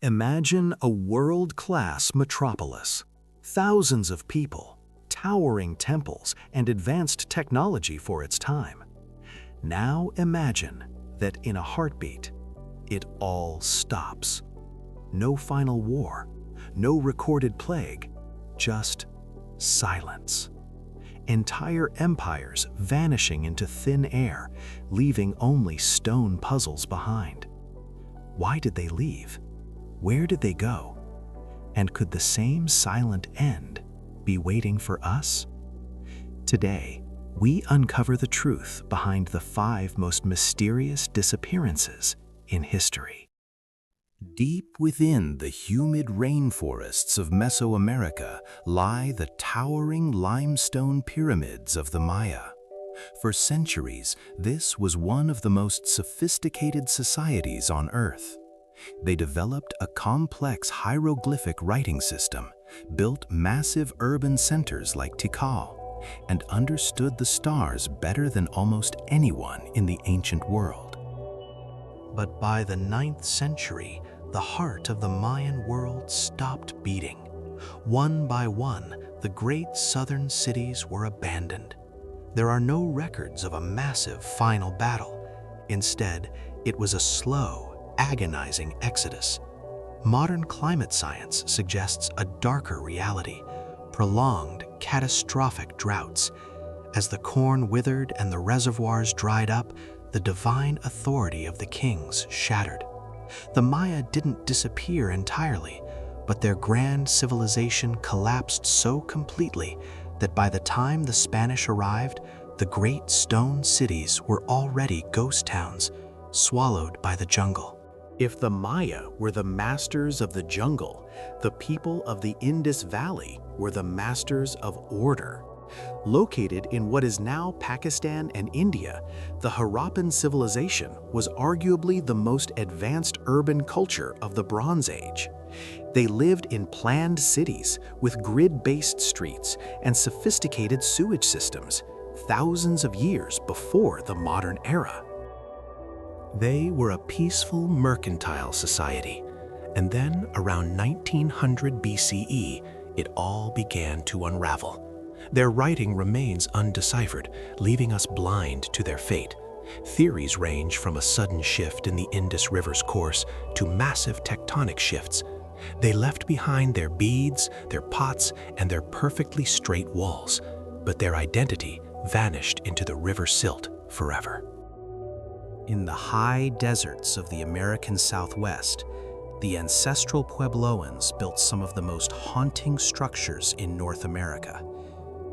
Imagine a world-class metropolis. Thousands of people, towering temples, and advanced technology for its time. Now imagine that in a heartbeat, it all stops. No final war, no recorded plague, just silence. Entire empires vanishing into thin air, leaving only stone puzzles behind. Why did they leave? Where did they go? And could the same silent end be waiting for us? Today, we uncover the truth behind the 5 most mysterious disappearances in history. Deep within the humid rainforests of Mesoamerica lie the towering limestone pyramids of the Maya. For centuries, this was one of the most sophisticated societies on Earth. They developed a complex hieroglyphic writing system, built massive urban centers like Tikal, and understood the stars better than almost anyone in the ancient world. But by the 9th century, the heart of the Mayan world stopped beating. One by one, the great southern cities were abandoned. There are no records of a massive final battle. Instead, it was a slow, agonizing exodus. Modern climate science suggests a darker reality, prolonged, catastrophic droughts. As the corn withered and the reservoirs dried up, the divine authority of the kings shattered. The Maya didn't disappear entirely, but their grand civilization collapsed so completely that by the time the Spanish arrived, the great stone cities were already ghost towns, swallowed by the jungle. If the Maya were the masters of the jungle, the people of the Indus Valley were the masters of order. Located in what is now Pakistan and India, the Harappan civilization was arguably the most advanced urban culture of the Bronze Age. They lived in planned cities with grid-based streets and sophisticated sewage systems, thousands of years before the modern era. They were a peaceful mercantile society, and then around 1900 BCE, it all began to unravel. Their writing remains undeciphered, leaving us blind to their fate. Theories range from a sudden shift in the Indus River's course to massive tectonic shifts. They left behind their beads, their pots, and their perfectly straight walls, but their identity vanished into the river silt forever. In the high deserts of the American Southwest, the ancestral Puebloans built some of the most haunting structures in North America.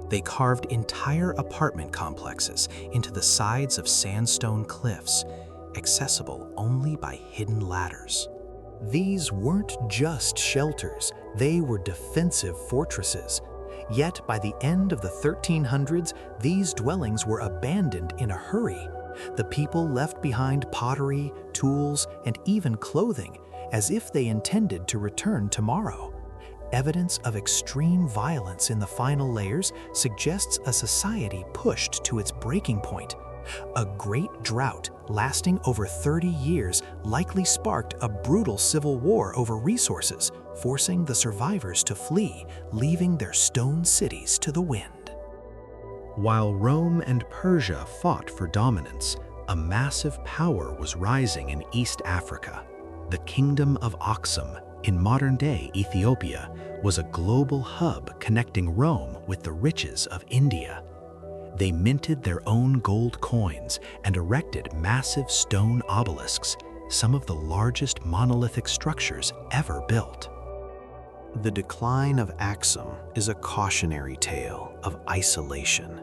They carved entire apartment complexes into the sides of sandstone cliffs, accessible only by hidden ladders. These weren't just shelters, they were defensive fortresses. Yet by the end of the 1300s, these dwellings were abandoned in a hurry. The people left behind pottery, tools, and even clothing, as if they intended to return tomorrow. Evidence of extreme violence in the final layers suggests a society pushed to its breaking point. A great drought lasting over 30 years likely sparked a brutal civil war over resources, forcing the survivors to flee, leaving their stone cities to the wind. While Rome and Persia fought for dominance, a massive power was rising in East Africa. The Kingdom of Aksum, in modern-day Ethiopia, was a global hub connecting Rome with the riches of India. They minted their own gold coins and erected massive stone obelisks, some of the largest monolithic structures ever built. The decline of Aksum is a cautionary tale of isolation.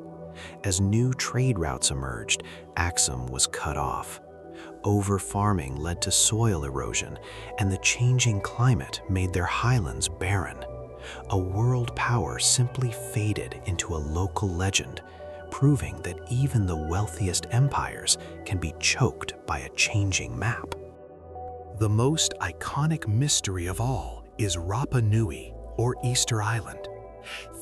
As new trade routes emerged, Aksum was cut off. Over-farming led to soil erosion, and the changing climate made their highlands barren. A world power simply faded into a local legend, proving that even the wealthiest empires can be choked by a changing map. The most iconic mystery of all is Rapa Nui, or Easter Island.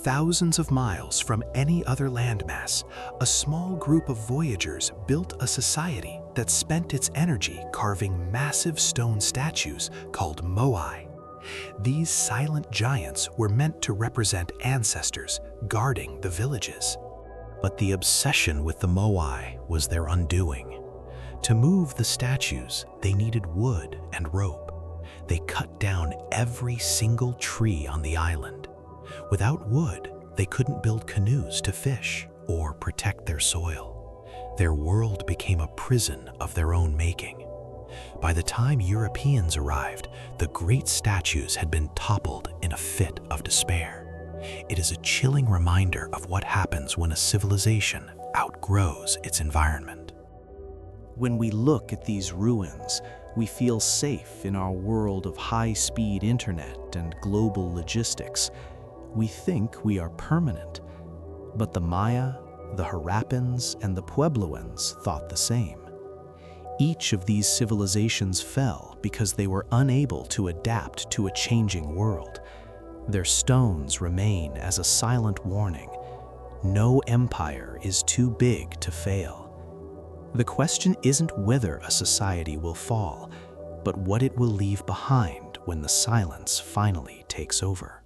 Thousands of miles from any other landmass, a small group of voyagers built a society that spent its energy carving massive stone statues called moai. These silent giants were meant to represent ancestors guarding the villages. But the obsession with the moai was their undoing. To move the statues, they needed wood and rope. They cut down every single tree on the island. Without wood, they couldn't build canoes to fish or protect their soil. Their world became a prison of their own making. By the time Europeans arrived, the great statues had been toppled in a fit of despair. It is a chilling reminder of what happens when a civilization outgrows its environment. When we look at these ruins, we feel safe in our world of high-speed internet and global logistics. We think we are permanent. But the Maya, the Harappans, and the Puebloans thought the same. Each of these civilizations fell because they were unable to adapt to a changing world. Their stones remain as a silent warning. No empire is too big to fail. The question isn't whether a society will fall, but what it will leave behind when the silence finally takes over.